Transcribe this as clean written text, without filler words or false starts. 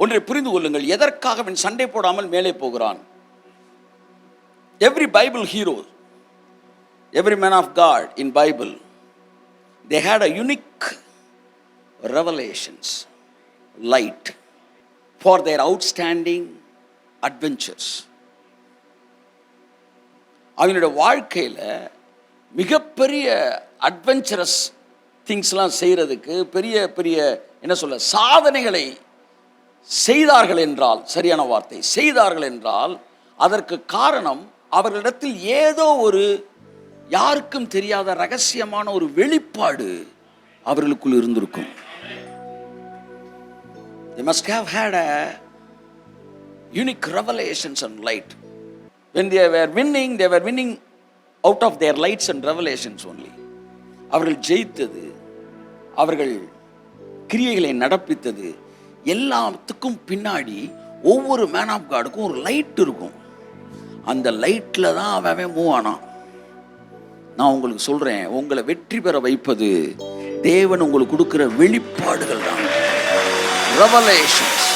ஒன்றை புரிந்து கொள்ளுங்கள், எதற்காக அவன் சண்டை போடாமல் மேலே போகிறான்? Every Bible hero, every man of God in Bible, they had a unique revelations, light for their outstanding adventures. அவங்களுடைய வாழ்க்கையில் மிகப்பெரிய அட்வென்ச்சரஸ் திங்ஸ்லாம் செய்கிறதுக்கு பெரிய பெரிய என்ன சொல்ல சாதனைகளை செய்தார்கள் என்றால், சரியான வார்த்தை, செய்தார்கள் என்றால் அதற்கு காரணம் அவர்களிடத்தில் ஏதோ ஒரு யாருக்கும் தெரியாத ரகசியமான ஒரு வெளிப்பாடு அவர்களுக்குள் இருந்திருக்கும். They must have had a unique revelations and light. When they were winning out of their lights and revelations only. அவர்கள் ஜெயித்தது, அவர்கள் கிரியைகளை நடப்பித்தது, எல்லாத்துக்கும் பின்னாடி ஒவ்வொரு மேன் ஆஃப் காடுக்கும் ஒரு லைட் இருக்கும். அந்த லைட்டில் தான் அவன் மூவ் ஆனான். நான் உங்களுக்கு சொல்கிறேன், உங்களை வெற்றி பெற வைப்பது தேவன் உங்களுக்கு கொடுக்குற வெளிப்பாடுகள் தான், ரெவலேஷன்ஸ்.